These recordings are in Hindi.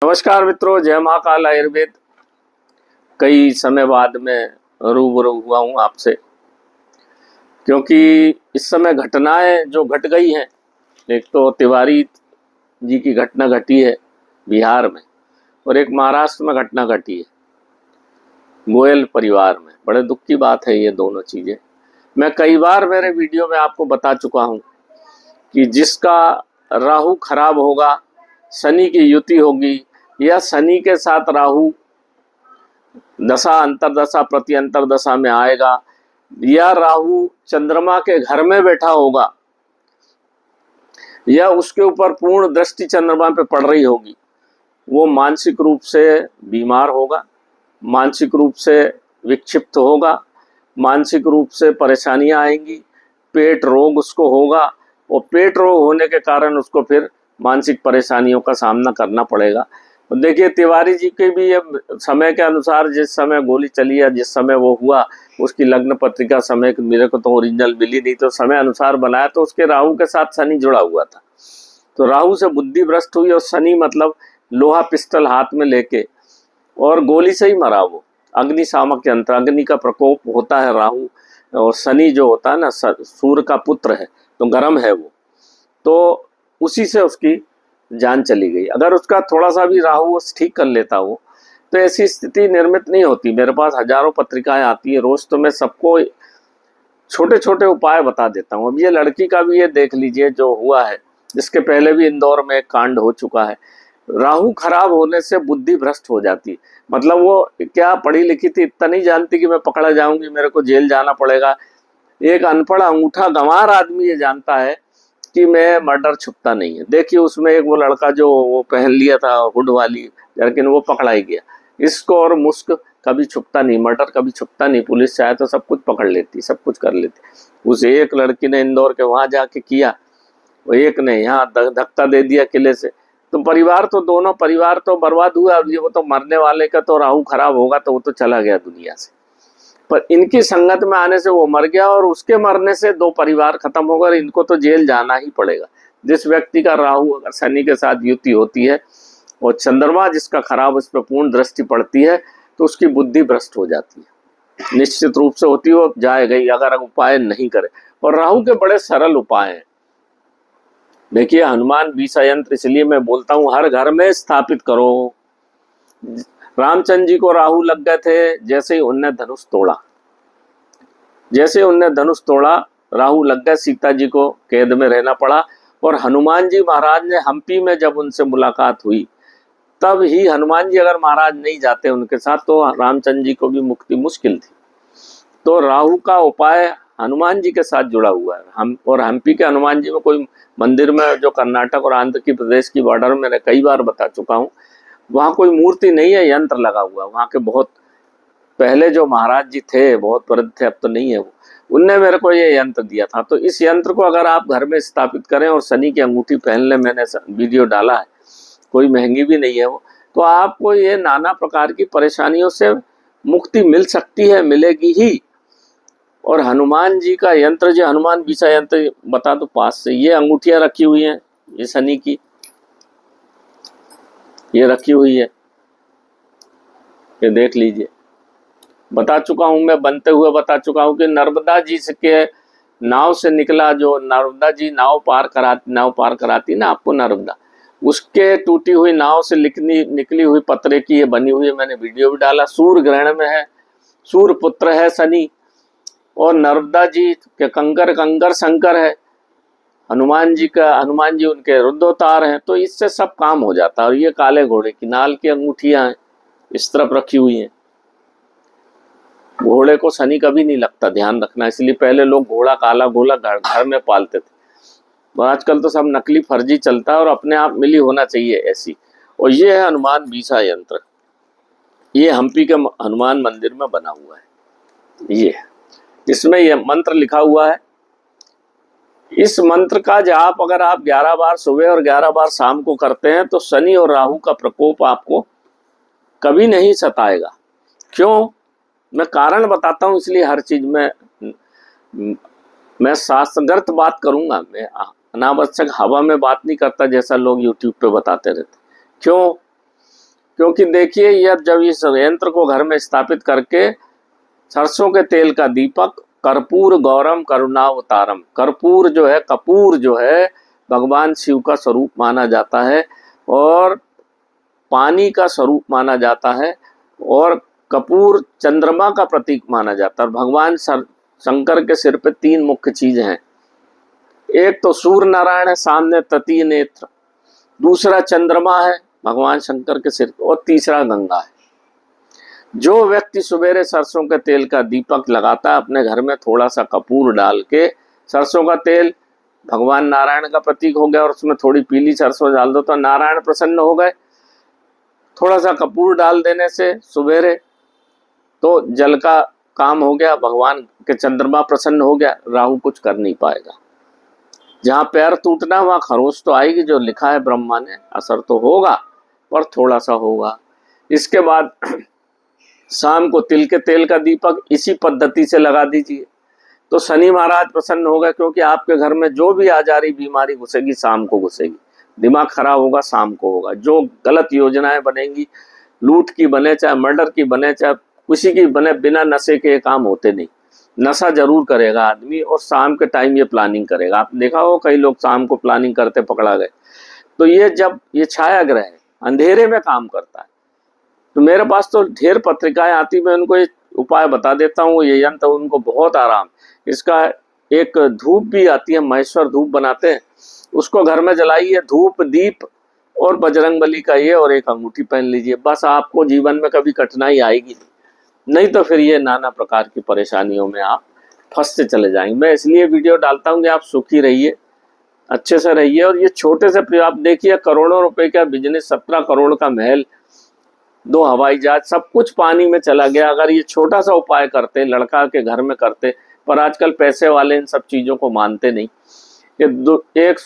नमस्कार मित्रों, जय महाकाल आयुर्वेद। कई समय बाद मैं रूबरू हुआ हूँ आपसे, क्योंकि इस समय घटनाएं जो घट गई हैं। एक तो तिवारी जी की घटना घटी है बिहार में, और एक महाराष्ट्र में घटना घटी है गोयल परिवार में। बड़े दुख की बात है ये दोनों चीज़ें। मैं कई बार मेरे वीडियो में आपको बता चुका हूँ कि जिसका राहु खराब होगा, शनि की युति होगी, या शनि के साथ राहु दशा अंतरदशा प्रति अंतरदशा में आएगा, या राहु चंद्रमा के घर में बैठा होगा, या उसके ऊपर पूर्ण दृष्टि चंद्रमा पे पड़ रही होगी, वो मानसिक रूप से बीमार होगा, मानसिक रूप से विक्षिप्त होगा, मानसिक रूप से परेशानियां आएंगी, पेट रोग उसको होगा, और पेट रोग होने के कारण उसको फिर मानसिक परेशानियों का सामना करना पड़ेगा। देखिए, तिवारी जी के भी अब समय के अनुसार जिस समय गोली चली है, जिस समय वो हुआ, उसकी लग्न पत्रिका समय मेरे को तो ओरिजिनल मिली नहीं, तो समय अनुसार बनाया तो उसके राहु के साथ शनि जुड़ा हुआ था। तो राहु से बुद्धि भ्रष्ट हुई, और शनि मतलब लोहा पिस्टल हाथ में लेके, और गोली से ही मरा वो। अग्निशामक यंत्र, अग्नि का प्रकोप होता है राहु, और शनि जो होता है ना, सूर्य का पुत्र है, तो गर्म है वो, तो उसी से उसकी जान चली गई। अगर उसका थोड़ा सा भी राहु ठीक कर लेता वो, तो ऐसी स्थिति निर्मित नहीं होती। मेरे पास हजारों पत्रिकाएं आती है रोज, तो मैं सबको छोटे छोटे उपाय बता देता हूँ। अब ये लड़की का भी ये देख लीजिए जो हुआ है, जिसके पहले भी इंदौर में एक कांड हो चुका है। राहु खराब होने से बुद्धि भ्रष्ट हो जाती, मतलब वो क्या पढ़ी लिखी थी, इतना नहीं जानती कि मैं पकड़ा जाऊंगी, मेरे को जेल जाना पड़ेगा। एक अनपढ़ अंगूठा गंवार आदमी ये जानता है कि मैं मर्डर छुपता नहीं है। देखिए, उसमें एक वो लड़का जो वो पहन लिया था हुड वाली, लेकिन वो पकड़ा ही गया। इसको और मुस्क कभी छुपता नहीं, मर्डर कभी छुपता नहीं। पुलिस चाहे तो सब कुछ पकड़ लेती, सब कुछ कर लेती। उस एक लड़की ने इंदौर के वहां जाके किया, वो एक ने यहाँ धक्का दे दिया किले से, तो परिवार तो दोनों परिवार तो बर्बाद हुआ। अब ये वो तो मरने वाले का तो राहु खराब होगा तो वो तो चला गया दुनिया से, पर इनकी संगत में आने से वो मर गया, और उसके मरने से दो परिवार खत्म हो गए। इनको तो जेल जाना ही पड़ेगा। जिस व्यक्ति का राहु अगर शनि के साथ युति होती है, और चंद्रमा जिसका खराब, उस पर पूर्ण दृष्टि पड़ती है, तो उसकी बुद्धि भ्रष्ट हो जाती है, निश्चित रूप से होती है। वो जाएगा ही अगर उपाय नहीं करे। और राहु के बड़े सरल उपाय हैं। देखिए, हनुमान बीसा यंत्र इसलिए मैं बोलता हूँ हर घर में स्थापित करो। रामचंद्र जी को राहु लग गए थे, जैसे ही उनने धनुष तोड़ा, जैसे उनने धनुष तोड़ा, राहु लग गए, सीता जी को कैद में रहना पड़ा। और हनुमान जी महाराज ने हम्पी में जब उनसे मुलाकात हुई, तब ही हनुमान जी अगर महाराज नहीं जाते उनके साथ, तो रामचंद्र जी को भी मुक्ति मुश्किल थी। तो राहु का उपाय हनुमान जी के साथ जुड़ा हुआ है। हम और हम्पी के हनुमान जी में कोई मंदिर में, जो कर्नाटक और आंध्र की प्रदेश की बॉर्डर में, मैंने कई बार बता चुका हूँ, वहाँ कोई मूर्ति नहीं है, यंत्र लगा हुआ। वहाँ के बहुत पहले जो महाराज जी थे, बहुत वृद्ध थे, अब तो नहीं है वो, उनने मेरे को ये यंत्र दिया था। तो इस यंत्र को अगर आप घर में स्थापित करें और शनि की अंगूठी पहन लें, मैंने वीडियो डाला है, कोई महंगी भी नहीं है वो, तो आपको ये नाना प्रकार की परेशानियों से मुक्ति मिल सकती है, मिलेगी ही। और हनुमान जी का यंत्र, जो हनुमान बीसा यंत्र बता दो पास से, ये अंगूठियां रखी हुई हैं, ये शनि की ये रखी हुई है, ये देख लीजिए। बता चुका हूं मैं, बनते हुए बता चुका हूं कि नर्मदा जी के नाव से निकला, जो नर्मदा जी नाव पार कराती ना आपको नर्मदा, उसके टूटी हुई नाव से निकली हुई पत्रे की ये बनी हुई है। मैंने वीडियो भी डाला। सूर्य ग्रहण में है, सूर्य पुत्र है शनि, और नर्मदा जी के कंकर शंकर है, हनुमान जी उनके रुद्रोतार हैं। तो इससे सब काम हो जाता है। और ये काले घोड़े की नाल की अंगूठियां हैं, इस तरफ रखी हुई हैं। घोड़े को शनि कभी नहीं लगता, ध्यान रखना। इसलिए पहले लोग घोड़ा, काला घोड़ा घर में पालते थे। और आजकल तो सब नकली फर्जी चलता है, और अपने आप मिली होना चाहिए ऐसी। और ये है हनुमान बीसा यंत्र, ये हम्पी के हनुमान मंदिर में बना हुआ है। ये इसमें यह मंत्र लिखा हुआ है। इस मंत्र का जाप अगर आप 11 बार सुबह और 11 बार शाम को करते हैं, तो शनि और राहु का प्रकोप आपको कभी नहीं सताएगा। क्यों? मैं कारण बताता हूं, इसलिए हर चीज में मैं शास्त्रगत बात करूंगा। मैं अनावश्यक हवा में बात नहीं करता, जैसा लोग यूट्यूब पे बताते रहते। क्यों? क्योंकि देखिए ये जब इस यंत्र को घर में स्थापित करके सरसों के तेल का दीपक कर्पूर गौरम करुणावतारम, कर्पूर जो है, कपूर जो है भगवान शिव का स्वरूप माना जाता है और पानी का स्वरूप माना जाता है और कपूर चंद्रमा का प्रतीक माना जाता है। और भगवान शंकर के सिर पे 3 मुख्य चीजें हैं, एक तो सूर्य नारायण है सामने ततीय नेत्र, दूसरा चंद्रमा है भगवान शंकर के सिर पे और तीसरा गंगा है। जो व्यक्ति सवेरे सरसों के तेल का दीपक लगाता है अपने घर में, थोड़ा सा कपूर डाल के, सरसों का तेल भगवान नारायण का प्रतीक हो गया और उसमें थोड़ी पीली सरसों डाल दो तो नारायण प्रसन्न हो गए। थोड़ा सा कपूर डाल देने से सवेरे तो जल का काम हो गया, भगवान के चंद्रमा प्रसन्न हो गया, राहु कुछ कर नहीं पाएगा। जहाँ पैर टूटना वहाँ खरोच तो आएगी, जो लिखा है ब्रह्मा ने, असर तो होगा पर थोड़ा सा होगा। इसके बाद शाम को तिल के तेल का दीपक इसी पद्धति से लगा दीजिए तो शनि महाराज प्रसन्न होगा, क्योंकि आपके घर में जो भी आ जा रही बीमारी घुसेगी शाम को घुसेगी, दिमाग खराब होगा शाम को होगा, जो गलत योजनाएं बनेंगी, लूट की बने चाहे मर्डर की बने चाहे किसी की बने, बिना नशे के काम होते नहीं। नशा जरूर करेगा आदमी और शाम के टाइम ये प्लानिंग करेगा। आप देखा हो कई लोग शाम को प्लानिंग करते पकड़ा गए। तो ये जब ये छाया ग्रह है अंधेरे में काम करता है, तो मेरे पास तो ढेर पत्रिकाएं आती, मैं उनको ये उपाय बता देता हूँ, ये यंत्र उनको बहुत आराम। इसका एक धूप भी आती है, महेश्वर धूप बनाते हैं, उसको घर में जलाइए, धूप दीप और बजरंगबली का ये और एक अंगूठी पहन लीजिए, बस आपको जीवन में कभी कठिनाई आएगी नहीं तो फिर ये नाना प्रकार की परेशानियों में आप फंसते चले जाएंगे। मैं इसलिए वीडियो डालता हूँ कि आप सुखी रहिए, अच्छे से रहिए। और ये छोटे से आप देखिए करोड़ों रुपए का बिजनेस, 17 करोड़ का महल, 2 हवाई जहाज, सब कुछ पानी में चला गया। अगर ये छोटा सा उपाय करते, लड़का के घर में करते, पर आजकल पैसे वाले इन सब चीजों को मानते नहीं। एक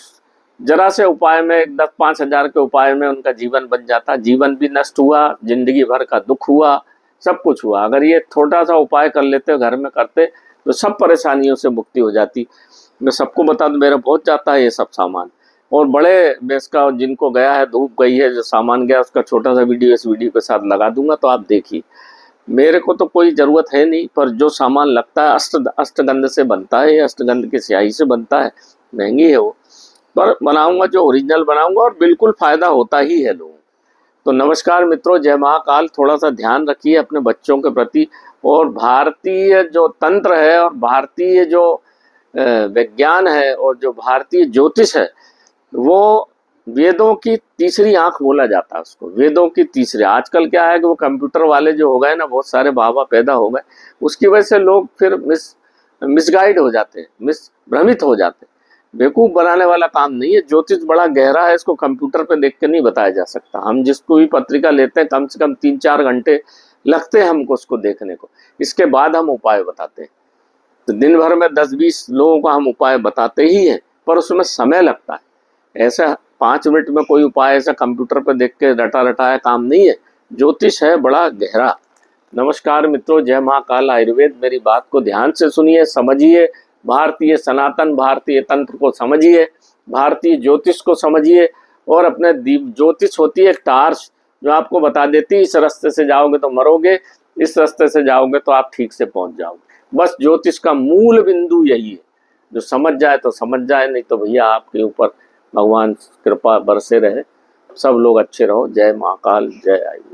जरा से उपाय में 10-5 हजार के उपाय में उनका जीवन बन जाता, जीवन भी नष्ट हुआ, जिंदगी भर का दुख हुआ, सब कुछ हुआ। अगर ये छोटा सा उपाय कर लेते, घर में करते, तो सब परेशानियों से मुक्ति हो जाती। मैं सबको बता दूं, मेरा बहुत जाता है ये सब सामान, और बड़े बेस का जिनको गया है, धूप गई है, जो सामान गया उसका छोटा सा वीडियो इस वीडियो के साथ लगा दूंगा, तो आप देखिए। मेरे को तो कोई ज़रूरत है नहीं, पर जो सामान लगता है अष्टगंध से बनता है, अष्टगंध की स्याही से बनता है, महंगी है वो, पर बनाऊंगा जो ओरिजिनल बनाऊंगा और बिल्कुल फ़ायदा होता ही है लोगों। तो नमस्कार मित्रों, जय महाकाल। थोड़ा सा ध्यान रखिए अपने बच्चों के प्रति, और भारतीय जो तंत्र है और भारतीय जो विज्ञान है और जो भारतीय ज्योतिष है, वो वेदों की तीसरी आंख बोला जाता है उसको, वेदों की तीसरी। आजकल क्या है कि वो कंप्यूटर वाले जो हो गए ना, बहुत सारे बाबा पैदा हो गए, उसकी वजह से लोग फिर मिसगाइड हो जाते हैं, भ्रमित हो जाते हैं। बेवकूफ बनाने वाला काम नहीं है। ज्योतिष बड़ा गहरा है, इसको कंप्यूटर पे देख के नहीं बताया जा सकता। हम जिसको भी पत्रिका लेते हैं कम से कम 3-4 घंटे लगते हैं हमको उसको देखने को, इसके बाद हम उपाय बताते हैं। तो दिन भर में 10-20 लोगों को हम उपाय बताते ही हैं, पर उसमें समय लगता है। ऐसा 5 मिनट में कोई उपाय ऐसा कंप्यूटर पर देख के रटा रटाया काम नहीं है। ज्योतिष है बड़ा गहरा। नमस्कार मित्रों, जय महाकाल आयुर्वेद। मेरी बात को ध्यान से सुनिए, समझिए, भारतीय सनातन भारतीय तंत्र को समझिए, भारतीय ज्योतिष को समझिए, और अपने ज्योतिष होती है एक टार्च जो आपको बता देती है इस रास्ते से जाओगे तो मरोगे, इस रास्ते से जाओगे तो आप ठीक से पहुंच जाओगे। बस ज्योतिष का मूल बिंदु यही है, जो समझ जाए तो समझ जाए, नहीं तो भैया आपके ऊपर भगवान कृपा बरसे रहे। सब लोग अच्छे रहो। जय महाकाल, जय आयुर्वेद।